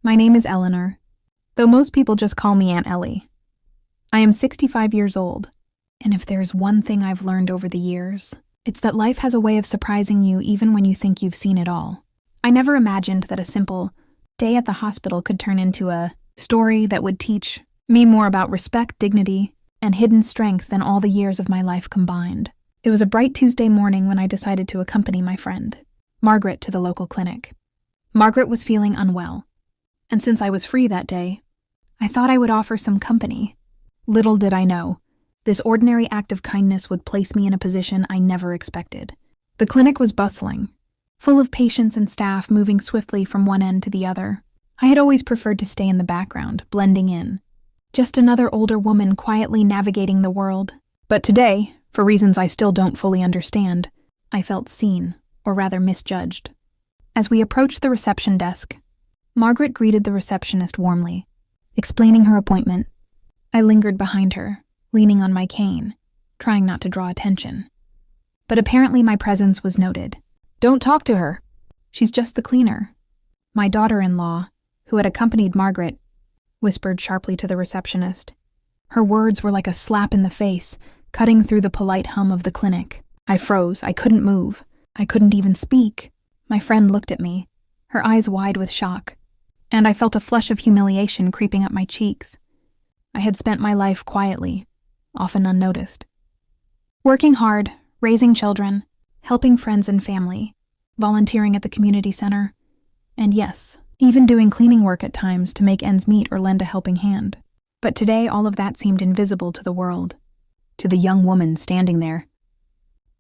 My name is Eleanor, though most people just call me Aunt Ellie. I am 65 years old, and if there's one thing I've learned over the years, it's that life has a way of surprising you even when you think you've seen it all. I never imagined that a simple day at the hospital could turn into a story that would teach me more about respect, dignity, and hidden strength than all the years of my life combined. It was a bright Tuesday morning when I decided to accompany my friend, Margaret, to the local clinic. Margaret was feeling unwell, and since I was free that day, I thought I would offer some company. Little did I know, this ordinary act of kindness would place me in a position I never expected. The clinic was bustling, full of patients and staff moving swiftly from one end to the other. I had always preferred to stay in the background, blending in. Just another older woman quietly navigating the world. But today, for reasons I still don't fully understand, I felt seen, or rather misjudged. As we approached the reception desk, Margaret greeted the receptionist warmly, explaining her appointment. I lingered behind her, leaning on my cane, trying not to draw attention. But apparently my presence was noted. "Don't talk to her. She's just the cleaner." My daughter-in-law, who had accompanied Margaret, whispered sharply to the receptionist. Her words were like a slap in the face, cutting through the polite hum of the clinic. I froze. I couldn't move. I couldn't even speak. My friend looked at me, her eyes wide with shock, and I felt a flush of humiliation creeping up my cheeks. I had spent my life quietly, often unnoticed. Working hard, raising children, helping friends and family, volunteering at the community center, and yes, even doing cleaning work at times to make ends meet or lend a helping hand. But today all of that seemed invisible to the world, to the young woman standing there.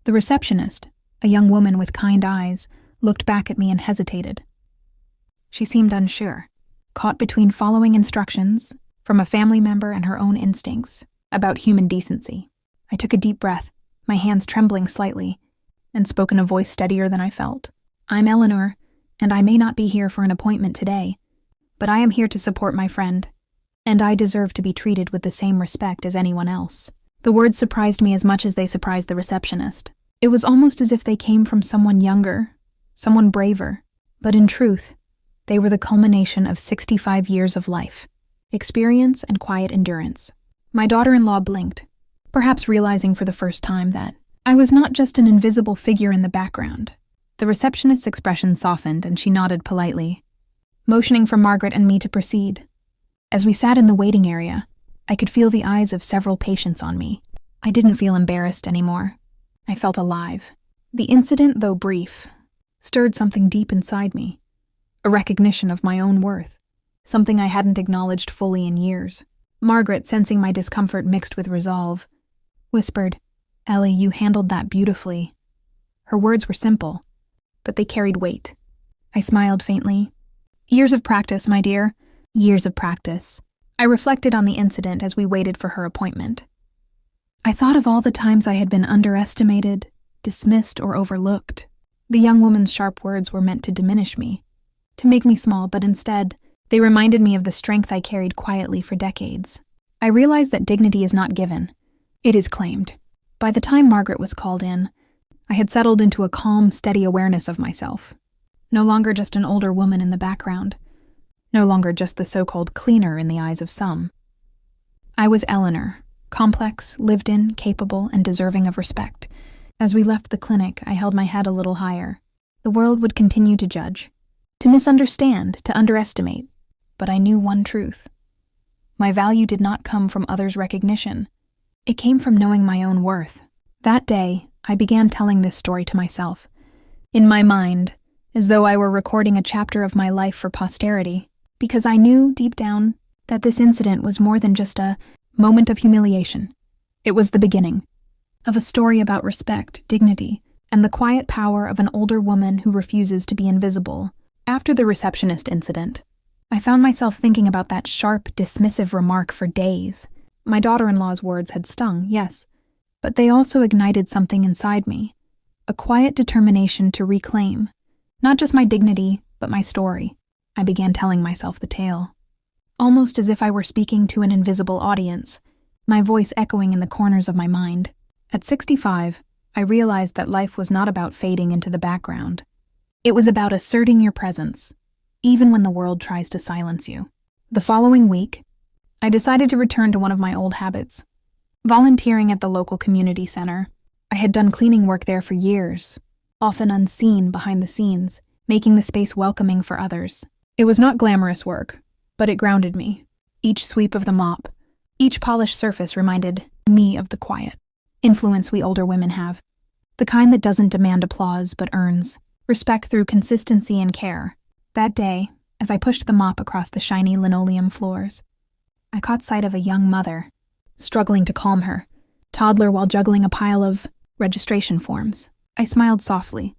The receptionist, a young woman with kind eyes, looked back at me and hesitated. She seemed unsure, caught between following instructions from a family member and her own instincts about human decency. I took a deep breath, my hands trembling slightly, and spoke in a voice steadier than I felt. "I'm Eleanor, and I may not be here for an appointment today, but I am here to support my friend, and I deserve to be treated with the same respect as anyone else." The words surprised me as much as they surprised the receptionist. It was almost as if they came from someone younger, someone braver, but in truth, they were the culmination of 65 years of life, experience and quiet endurance. My daughter-in-law blinked, perhaps realizing for the first time that I was not just an invisible figure in the background. The receptionist's expression softened and she nodded politely, motioning for Margaret and me to proceed. As we sat in the waiting area, I could feel the eyes of several patients on me. I didn't feel embarrassed anymore. I felt alive. The incident, though brief, stirred something deep inside me, a recognition of my own worth, something I hadn't acknowledged fully in years. Margaret, sensing my discomfort mixed with resolve, whispered, "Ellie, you handled that beautifully." Her words were simple, but they carried weight. I smiled faintly. "Years of practice, my dear. Years of practice." I reflected on the incident as we waited for her appointment. I thought of all the times I had been underestimated, dismissed, or overlooked. The young woman's sharp words were meant to diminish me, to make me small, but instead, they reminded me of the strength I carried quietly for decades. I realized that dignity is not given. It is claimed. By the time Margaret was called in, I had settled into a calm, steady awareness of myself. No longer just an older woman in the background. No longer just the so-called cleaner in the eyes of some. I was Eleanor, complex, lived in, capable, and deserving of respect. As we left the clinic, I held my head a little higher. The world would continue to judge, to misunderstand, to underestimate. But I knew one truth. My value did not come from others' recognition. It came from knowing my own worth. That day, I began telling this story to myself, in my mind, as though I were recording a chapter of my life for posterity, because I knew, deep down, that this incident was more than just a moment of humiliation. It was the beginning of a story about respect, dignity, and the quiet power of an older woman who refuses to be invisible. After the receptionist incident, I found myself thinking about that sharp, dismissive remark for days. My daughter-in-law's words had stung, yes, but they also ignited something inside me, a quiet determination to reclaim, not just my dignity, but my story. I began telling myself the tale, almost as if I were speaking to an invisible audience, my voice echoing in the corners of my mind. At 65, I realized that life was not about fading into the background. It was about asserting your presence, even when the world tries to silence you. The following week, I decided to return to one of my old habits, volunteering at the local community center. I had done cleaning work there for years, often unseen behind the scenes, making the space welcoming for others. It was not glamorous work, but it grounded me. Each sweep of the mop, each polished surface reminded me of the quiet influence we older women have, the kind that doesn't demand applause but earns respect through consistency and care. That day, as I pushed the mop across the shiny linoleum floors, I caught sight of a young mother, struggling to calm her toddler while juggling a pile of registration forms. I smiled softly,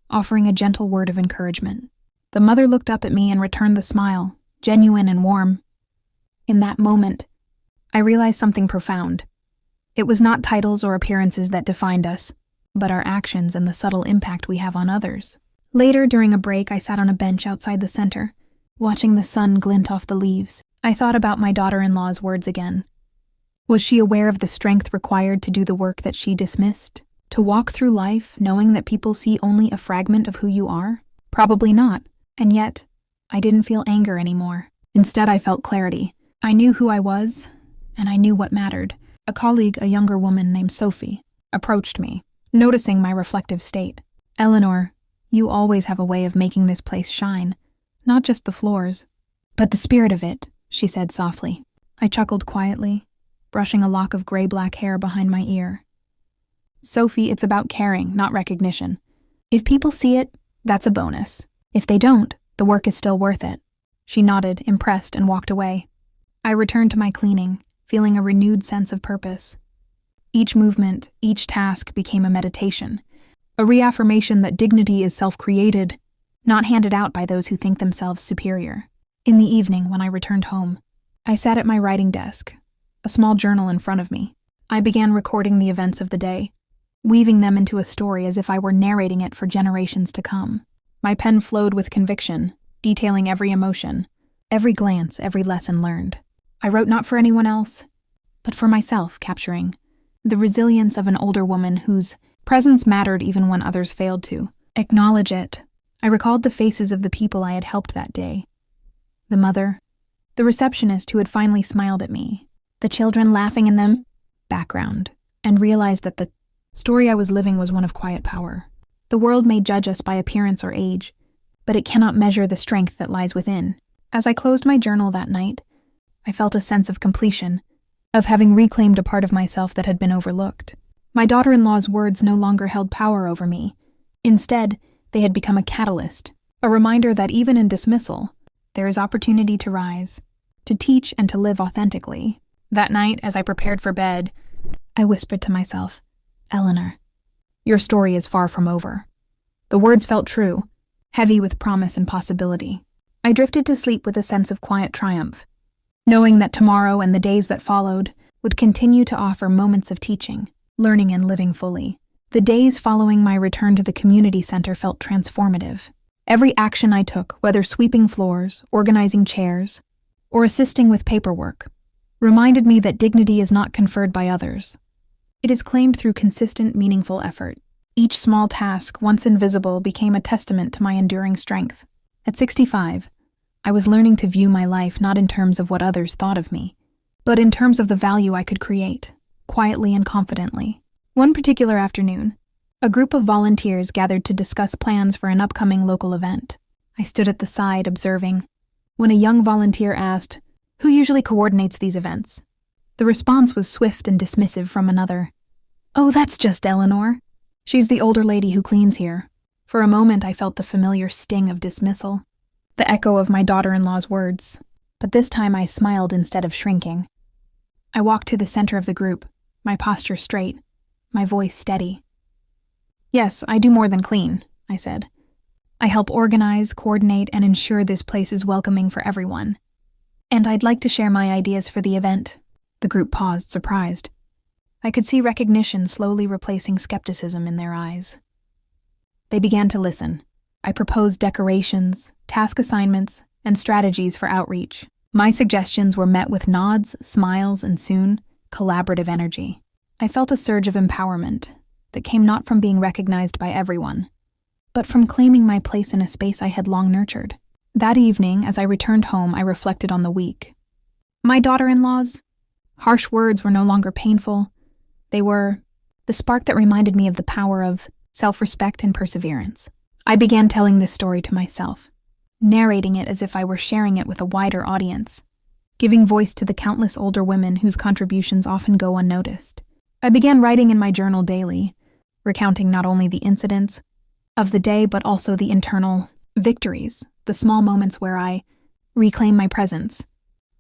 offering a gentle word of encouragement. The mother looked up at me and returned the smile, genuine and warm. In that moment, I realized something profound. It was not titles or appearances that defined us, but our actions and the subtle impact we have on others. Later, during a break, I sat on a bench outside the center, watching the sun glint off the leaves. I thought about my daughter-in-law's words again. Was she aware of the strength required to do the work that she dismissed? To walk through life knowing that people see only a fragment of who you are? Probably not. And yet, I didn't feel anger anymore. Instead, I felt clarity. I knew who I was, and I knew what mattered. A colleague, a younger woman named Sophie, approached me, noticing my reflective state. "Eleanor, you always have a way of making this place shine, not just the floors, but the spirit of it," she said softly. I chuckled quietly, brushing a lock of gray-black hair behind my ear. "Sophie, it's about caring, not recognition. If people see it, that's a bonus. If they don't, the work is still worth it." She nodded, impressed, and walked away. I returned to my cleaning, feeling a renewed sense of purpose. Each movement, each task became a meditation, a reaffirmation that dignity is self-created, not handed out by those who think themselves superior. In the evening, when I returned home, I sat at my writing desk, a small journal in front of me. I began recording the events of the day, weaving them into a story as if I were narrating it for generations to come. My pen flowed with conviction, detailing every emotion, every glance, every lesson learned. I wrote not for anyone else, but for myself, capturing the resilience of an older woman whose presence mattered even when others failed to acknowledge it. I recalled the faces of the people I had helped that day. The mother, the receptionist who had finally smiled at me, the children laughing in the background, and realized that the story I was living was one of quiet power. The world may judge us by appearance or age, but it cannot measure the strength that lies within. As I closed my journal that night, I felt a sense of completion, of having reclaimed a part of myself that had been overlooked. My daughter-in-law's words no longer held power over me. Instead, they had become a catalyst, a reminder that even in dismissal, there is opportunity to rise, to teach and to live authentically. That night, as I prepared for bed, I whispered to myself, "Eleanor, your story is far from over." The words felt true, heavy with promise and possibility. I drifted to sleep with a sense of quiet triumph, knowing that tomorrow and the days that followed would continue to offer moments of teaching, learning, and living fully. The days following my return to the community center felt transformative. Every action I took, whether sweeping floors, organizing chairs, or assisting with paperwork, reminded me that dignity is not conferred by others. It is claimed through consistent, meaningful effort. Each small task, once invisible, became a testament to my enduring strength. At 65, I was learning to view my life not in terms of what others thought of me, but in terms of the value I could create, quietly and confidently. One particular afternoon, a group of volunteers gathered to discuss plans for an upcoming local event. I stood at the side, observing, when a young volunteer asked, "Who usually coordinates these events?" The response was swift and dismissive from another. "Oh, that's just Eleanor. She's the older lady who cleans here." For a moment, I felt the familiar sting of dismissal, the echo of my daughter-in-law's words, but this time I smiled instead of shrinking. I walked to the center of the group, my posture straight, my voice steady. "Yes, I do more than clean," I said. "I help organize, coordinate, and ensure this place is welcoming for everyone. And I'd like to share my ideas for the event." The group paused, surprised. I could see recognition slowly replacing skepticism in their eyes. They began to listen. I proposed decorations, task assignments, and strategies for outreach. My suggestions were met with nods, smiles, and soon, collaborative energy. I felt a surge of empowerment that came not from being recognized by everyone, but from claiming my place in a space I had long nurtured. That evening, as I returned home, I reflected on the week. My daughter-in-law's harsh words were no longer painful. They were the spark that reminded me of the power of self-respect and perseverance. I began telling this story to myself, narrating it as if I were sharing it with a wider audience, giving voice to the countless older women whose contributions often go unnoticed. I began writing in my journal daily, recounting not only the incidents of the day but also the internal victories, the small moments where I reclaimed my presence,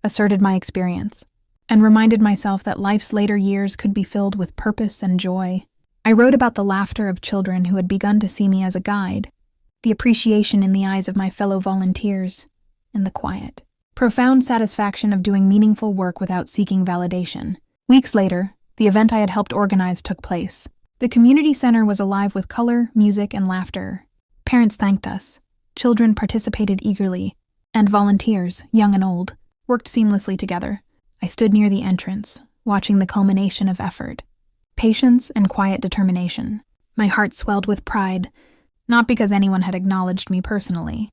asserted my experience, and reminded myself that life's later years could be filled with purpose and joy. I wrote about the laughter of children who had begun to see me as a guide, the appreciation in the eyes of my fellow volunteers, and the quiet, profound satisfaction of doing meaningful work without seeking validation. Weeks later, the event I had helped organize took place. The community center was alive with color, music, and laughter. Parents thanked us, children participated eagerly, and volunteers, young and old, worked seamlessly together. I stood near the entrance, watching the culmination of effort, patience, and quiet determination. My heart swelled with pride, not because anyone had acknowledged me personally,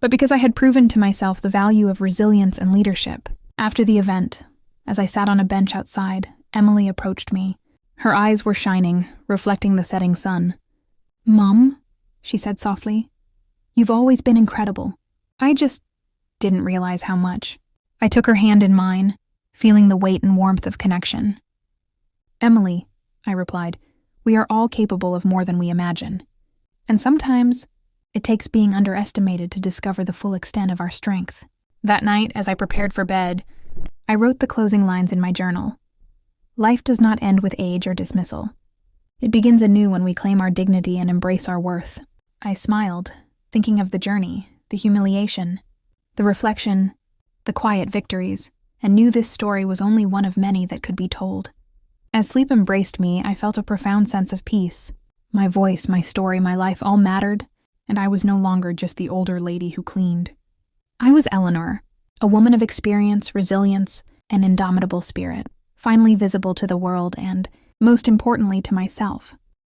but because I had proven to myself the value of resilience and leadership. After the event, as I sat on a bench outside, Emily approached me. Her eyes were shining, reflecting the setting sun. "Mom," she said softly, "you've always been incredible. I just didn't realize how much." I took her hand in mine, feeling the weight and warmth of connection. "Emily," I replied, "we are all capable of more than we imagine. And sometimes it takes being underestimated to discover the full extent of our strength." That night, as I prepared for bed, I wrote the closing lines in my journal. Life does not end with age or dismissal. It begins anew when we claim our dignity and embrace our worth. I smiled, thinking of the journey, the humiliation, the reflection, the quiet victories, and knew this story was only one of many that could be told. As sleep embraced me, I felt a profound sense of peace. My voice, my story, my life all mattered, and I was no longer just the older lady who cleaned. I was Eleanor, a woman of experience, resilience, and indomitable spirit, finally visible to the world and, most importantly, to myself.